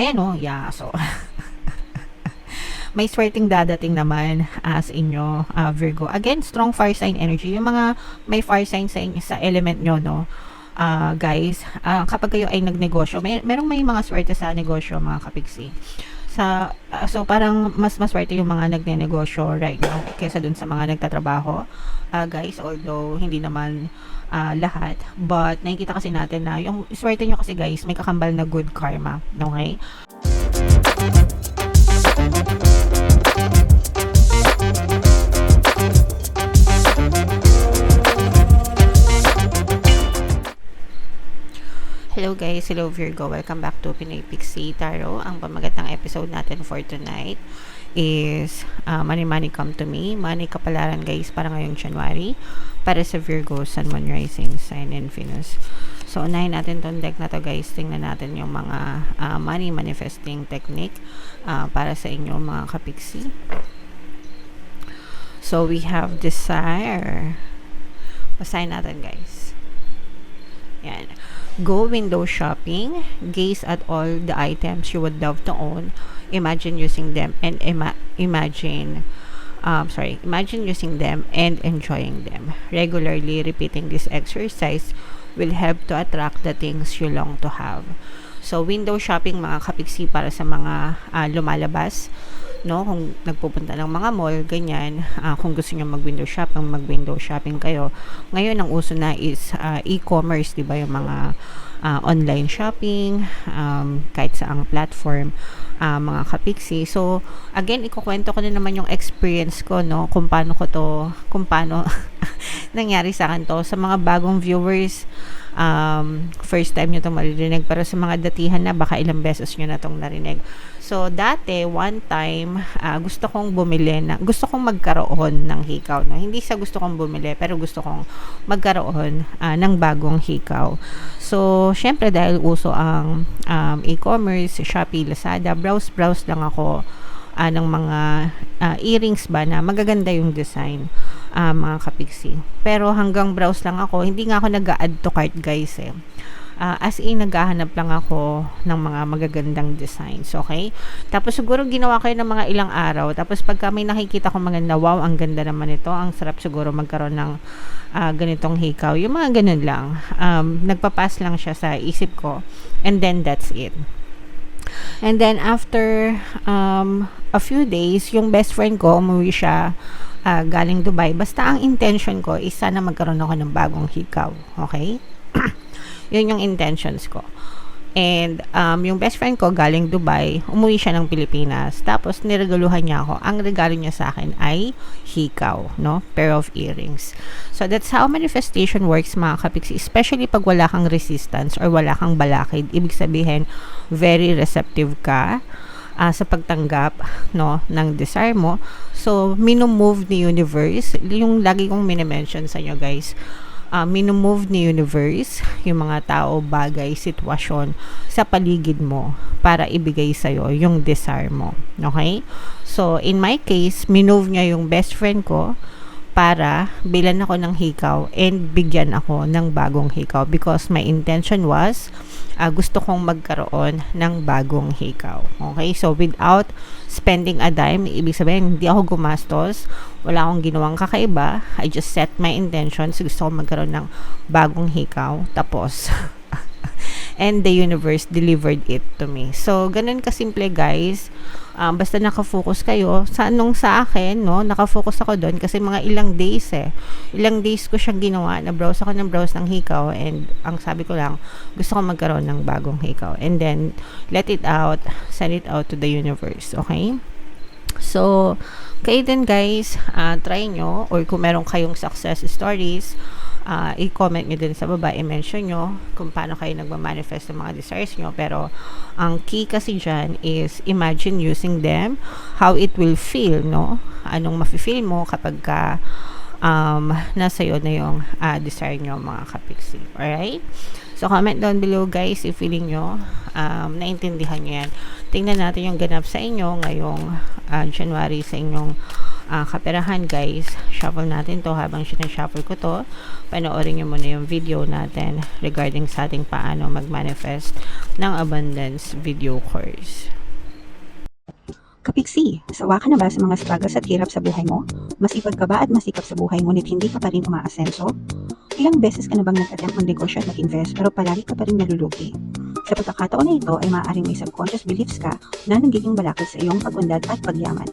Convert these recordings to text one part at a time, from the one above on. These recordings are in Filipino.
Ayan o, yeah. So, may swerteng dadating naman as inyo, Virgo. Again, strong fire sign energy. Yung mga may fire sign sa element nyo, no? Guys, kapag kayo ay nagnegosyo, may mga swerte sa negosyo, mga kapigsi. So parang mas maswerte yung mga nagnenegosyo right now kaysa dun sa mga nagtatrabaho, guys, although hindi naman lahat, but nakikita kasi natin na yung swerte nyo kasi, guys, may kakambal na good karma, okay? Hello guys, hello Virgo, welcome back to Pinoy Pixie Tarot. Ang pamagat ng episode natin for tonight is Money Money Come to Me. Money kapalaran, guys, para ngayong January, para sa Virgo, Sun, Moon, Rising, Sign, and Venus. So unahin natin tong deck na to, guys. Tingnan natin yung mga money manifesting technique para sa inyo, mga kapixie. So we have Desire. Basahin natin, guys. Yan. Go window shopping. Gaze at all the items you would love to own. Imagine using them and imagine using them and enjoying them. Regularly repeating this exercise will help to attract the things you long to have. So window shopping, mga kapiksi, para sa mga lumalabas, no, kung nagpupunta ng mga mall, ganyan, kung gusto niyo mag-window shopping kayo. Ngayon ang uso na is e-commerce, 'di ba, yung mga online shopping, kahit sa ang platform, mga kapiksi. So again, ikukwento ko na naman yung experience ko, no, kung paano nangyari sa akin to. Sa mga bagong viewers, first time nyo itong maririnig, pero sa mga datihan na, baka ilang beses nyo na itong narinig. So, dati, one time, gusto kong magkaroon ng hikaw. No? Hindi sa gusto kong bumili, pero gusto kong magkaroon ng bagong hikaw. So, syempre, dahil uso ang e-commerce, Shopee, Lazada, browse lang ako ng mga earrings ba na magaganda yung design, mga kapiksi. Pero hanggang browse lang ako, hindi nga ako nag-add to cart, guys, eh. As in, naghahanap lang ako ng mga magagandang designs, okay? Tapos siguro ginawa kayo ng mga ilang araw, tapos pagka may nakikita ko mga wow, ang ganda naman ito, ang sarap siguro magkaroon ng ganitong hikaw, yung mga ganun lang, nagpapass lang siya sa isip ko, and then that's it. And then after a few days, yung best friend ko, umuwi siya galing Dubai. Basta ang intention ko is sana magkaroon ako ng bagong hikaw, okay? Yun yung intentions ko. And yung best friend ko galing Dubai, umuwi siya ng Pilipinas. Tapos niregaluhan niya ako. Ang regalo niya sa akin ay hikaw, no? Pair of earrings. So that's how manifestation works, mga kapiksi. Especially pag wala kang resistance or wala kang balakid. Ibig sabihin, very receptive ka sa pagtanggap, no, ng desire mo. So minumove ni universe, yung lagi kong minimension sa inyo, guys, minumove ni universe yung mga tao, bagay, sitwasyon sa paligid mo para ibigay sa'yo yung desire mo, okay? So in my case, minove niya yung best friend ko para bilan ako ng hikaw and bigyan ako ng bagong hikaw, because my intention was gusto kong magkaroon ng bagong hikaw, okay? So without spending a dime, ibig sabihin hindi ako gumastos, wala akong ginawang kakaiba, I just set my intentions, gusto kong magkaroon ng bagong hikaw, tapos and the universe delivered it to me. So ganun kasimple, guys. Basta nakafocus kayo sa akin, no, nakafocus ako doon kasi mga ilang days ko siyang ginawa, na browse ako ng browse ng hikaw, and ang sabi ko lang, gusto ko magkaroon ng bagong hikaw, and then let it out, send it out to the universe, okay? So kayo din, guys, try nyo, or kung meron kayong success stories, i-comment nyo din sa baba, i-mention nyo kung paano kayo nagmamanifest ng mga desires nyo. Pero ang key kasi dyan is imagine using them, how it will feel, no? Anong mafe-feel mo kapag nasa iyo na yung desire nyo, mga kapiksi. Alright? So comment down below, guys, if feeling nyo naintindihan nyo yan. Tingnan natin yung ganap sa inyo ngayong January, sa inyong kaperahan guys. Shuffle natin to. Habang sinashuffle ko to, panoorin nyo muna yung video natin regarding sa ating paano mag-manifest ng abundance video course. Kapiksi, sawa ka na ba sa mga struggles at hirap sa buhay mo? Masipag ka ba at masikap sa buhay ngunit hindi ka pa rin umaasenso? Ilang beses ka na bang nag-attempt mag-negosyo at mag-invest pero palagi ka pa rin nalulugi? Sa pagkakataon na ito ay maaaring may subconscious beliefs ka na nagiging balakid sa iyong pag-unlad at pagyaman.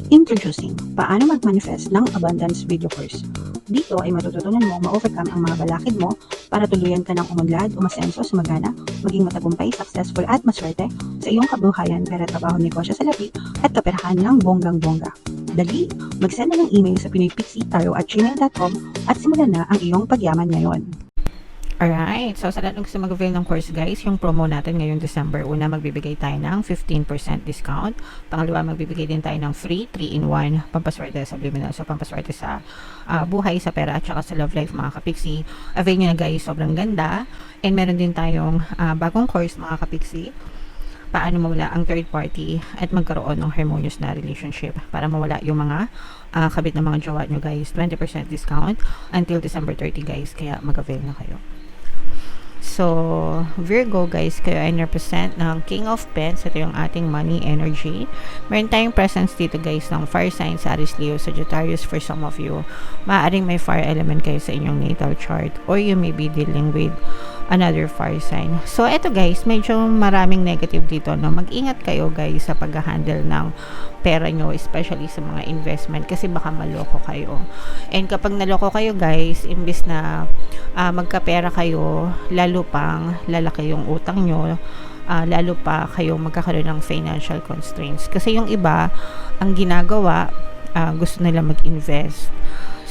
Introducing, paano mag-manifest ng abundance video course. Dito ay matututunan mo ma-overcome ang mga balakid mo para tuluyan ka ng umunlad, umasenso, sumagana, maging matagumpay, successful at maswerte sa iyong kabuhayan, pera, trabaho, negosyo sa labi at kaperahan ng bonggang-bongga. Dali, mag-send na ng email sa pinoypixie@gmail.com at simulan na ang iyong pagyaman ngayon. Alright, so sa lahat ng gusto mag-avail ng course guys, yung promo natin ngayong December, una magbibigay tayo ng 15% discount. Pangalawa, magbibigay din tayo ng free 3-in-1 pampaswerte sa subliminal. So pampaswerte sa buhay, sa pera at saka sa love life mga kapiksi. Avail nyo na guys, sobrang ganda. And meron din tayong bagong course mga kapiksi, paano mawala ang third party at magkaroon ng harmonious na relationship para mawala yung mga kabit na mga jowa nyo guys. 20% discount until December 30 guys, kaya mag-avail na kayo. So, Virgo guys, kayo ay represent ng King of Pents. Ito yung ating money energy. Meron tayong presence dito guys ng fire signs, Aries, Leo, Sagittarius for some of you. Maaaring may fire element kayo sa inyong natal chart or you may be dealing with another fire sign. So, ito guys, medyo maraming negative dito, no? Mag-ingat kayo guys sa pag-handle ng pera nyo, especially sa mga investment kasi baka maloko kayo. And kapag naloko kayo guys, imbis na magkapera kayo, lalo pang lalaki yung utang nyo, lalo pa kayo magkakaroon ng financial constraints. Kasi yung iba, ang ginagawa, gusto nila mag-invest.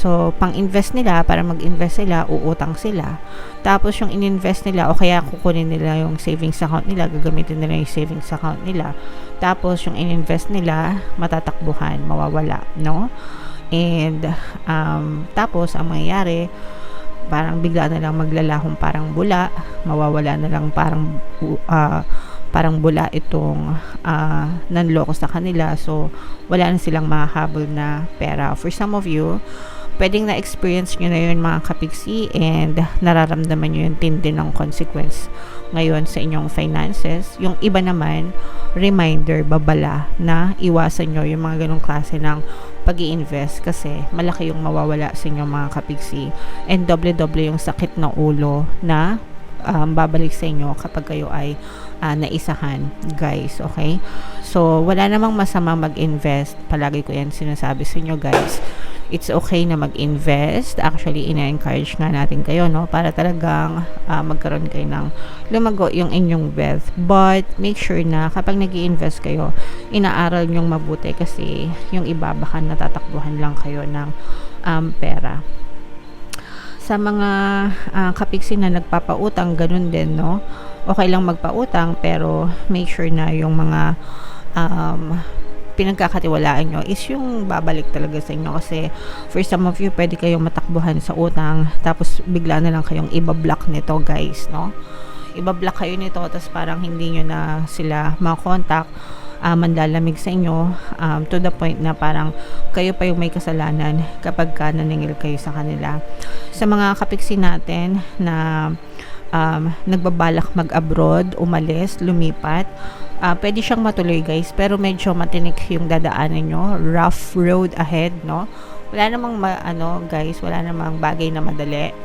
So, pang-invest nila, para mag-invest sila, uutang sila. Tapos, yung in-invest nila, o kaya kukunin nila yung savings account nila, gagamitin nila yung savings account nila. Tapos, yung in-invest nila, matatakbuhan, mawawala, no? And, tapos, ang mangyayari, parang bigla na lang maglalahong parang bula, mawawala na lang parang bula itong nanloko sa kanila. So, wala na silang makahabol na pera. For some of you, pwedeng na-experience nyo na yun mga kapiksi and nararamdaman nyo yung tindi ng consequence ngayon sa inyong finances. Yung iba naman, reminder, babala na iwasan nyo yung mga ganong klase ng pag-i-invest kasi malaki yung mawawala sa inyong mga kapiksi and doble-doble yung sakit ng ulo na babalik sa inyo kapag kayo ay naisahan guys, okay? So, wala namang masama mag-invest. Palagi ko yan sinasabi sa inyo guys. It's okay na mag-invest. Actually, ina-encourage nga natin kayo, no? Para talagang magkaroon kayo ng lumago yung inyong wealth. But, make sure na kapag nag-i-invest kayo, inaaral nyong mabuti kasi yung iba baka natatakbuhan lang kayo ng pera. Sa mga kapiksi na nagpapautang, ganun din, no? Okay lang magpautang, pero make sure na yung mga pinagkakatiwalaan nyo is yung babalik talaga sa inyo kasi for some of you, pwede kayong matakbuhan sa utang tapos bigla na lang kayong iba-block nito guys, no? Iba-block kayo nito tapos parang hindi nyo na sila makontak, manlalamig sa inyo to the point na parang kayo pa yung may kasalanan kapag ka naningil kayo sa kanila. Sa mga kapiksi natin na nagbabalak mag-abroad, umalis, lumipat, pwede siyang matuloy guys, pero medyo matinik yung dadaanan nyo, rough road ahead, no? Wala namang guys, wala namang bagay na madali.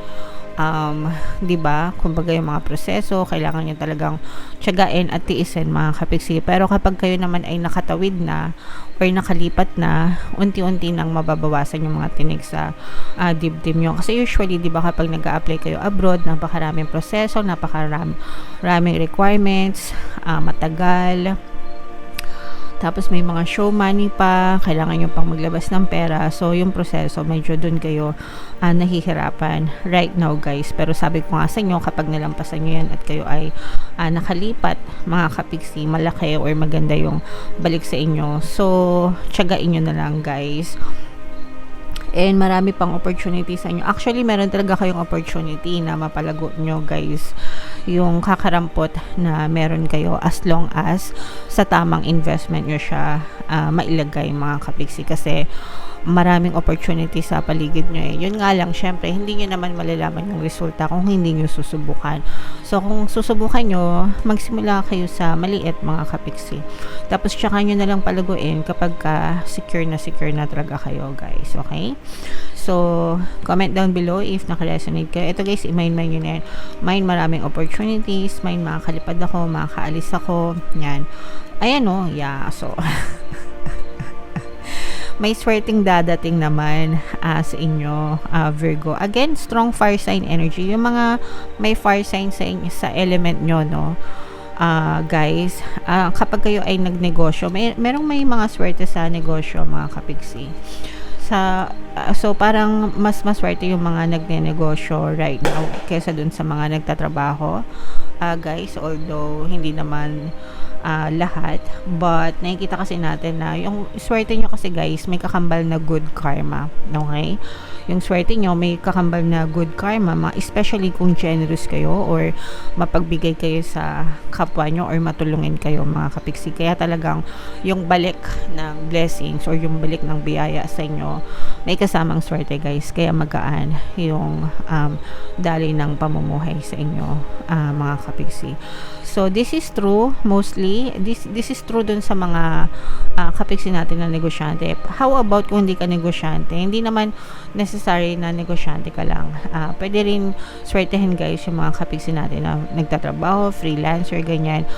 'Di ba? Kumbaga yung mga proseso, kailangan niyo talagang tiyagain at tiisin mga kapiksi. Pero kapag kayo naman ay nakatawid na or nakalipat na, unti-unti nang mababawasan yung mga tinik sa dibdib nyo. Kasi usually, 'di ba, kapag nag-a-apply kayo abroad, napakaraming proseso, napakaraming requirements, matagal. Tapos may mga show money pa, kailangan nyo pang maglabas ng pera. So, yung proseso, medyo dun kayo nahihirapan right now guys. Pero sabi ko nga sa inyo, kapag nalampasan nyo yan at kayo ay nakalipat, mga kapiksi, malaki or maganda yung balik sa inyo. So, tiyagain nyo na lang guys. And marami pang opportunity sa inyo. Actually, meron talaga kayong opportunity na mapalago nyo, guys, yung kakarampot na meron kayo as long as sa tamang investment nyo siya mailagay, mga kapiksi. Kasi maraming opportunity sa paligid nyo eh. Yun nga lang, syempre, hindi nyo naman malalaman yung resulta kung hindi nyo susubukan. So, kung susubukan nyo, magsimula kayo sa maliit, mga kapiksi. Tapos, tsaka nyo na lang palaguin kapag secure na talaga kayo, guys. Okay? So, comment down below if naka-resonate kayo. Ito, guys, i-mind nyo na yan. Mind maraming opportunities, mind makakalipad ako, makakaalis ako, yan. Ayan o, yeah, so... may swerteng dadating naman sa inyo, Virgo. Again, strong fire sign energy. Yung mga may fire sign sa element nyo, no? Guys, kapag kayo ay nagnegosyo, merong may mga swerte sa negosyo, mga kapiksi. So parang mas maswerte yung mga nagnenegosyo right now kaysa dun sa mga nagtatrabaho, guys, although hindi naman lahat, but nakikita kasi natin na yung swerte nyo kasi, guys, may kakambal na good karma, okay? Yung swerte nyo may kakambal na good karma, especially kung generous kayo or mapagbigay kayo sa kapwa nyo or matulungin kayo, mga kapiksi. Kaya talagang yung balik ng blessings or yung balik ng biyaya sa inyo may kasamang swerte, guys. Kaya magaan yung daloy ng pamumuhay sa inyo, mga kapiksi. So, this is true, mostly. This is true dun sa mga kapiksi natin na negosyante. How about kung hindi ka negosyante? Hindi naman necessary na negosyante ka lang. Pwede rin swertehin, guys, yung mga kapiksi natin na nagtatrabaho, freelancer, ganyan.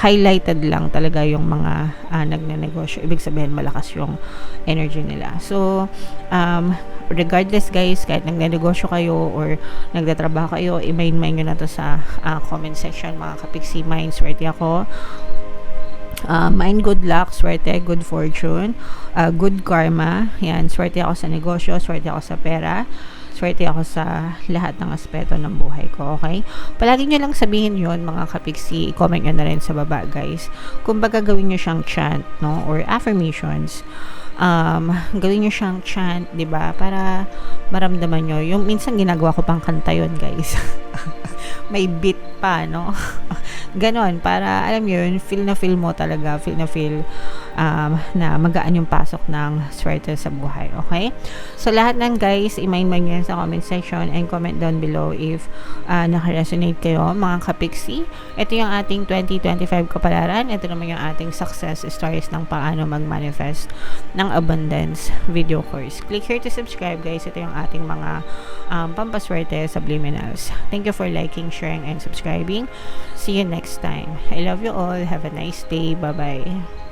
Highlighted lang talaga yung mga nagnenegosyo. Ibig sabihin, malakas yung energy nila. So, regardless, guys, kahit nagnenegosyo kayo or nagtatrabaho kayo, i-mind nyo na to sa comment section, mga kapiksi. Mind, swerte ako. Mind, good luck, swerte, good fortune, good karma. Yan, swerte ako sa negosyo, swerte ako sa pera, swerte ako sa lahat ng aspeto ng buhay ko, okay? Palagi nyo lang sabihin yon, mga kapiksi. I-comment nyo na rin sa baba, guys. Kung baga gawin nyo siyang chant, no? Or affirmations. Gawin nyo siyang chant, diba? Para maramdaman nyo. Yung minsan ginagawa ko pang kanta yun, guys. May beat pa, no? Ganon, para alam yun, feel mo talaga, na magaan yung pasok ng swerte sa buhay, okay? So, lahat ng, guys, i-mind nyo sa comment section and comment down below if naka-resonate kayo, mga kapiksi. Ito yung ating 2025 kapalaran. Ito naman yung ating success stories ng paano mag-manifest ng abundance video course. Click here to subscribe, guys. Ito yung ating mga pampaswerte subliminals. Thank you for liking, sharing, and subscribing. See you next time. I love you all. Have a nice day. Bye-bye.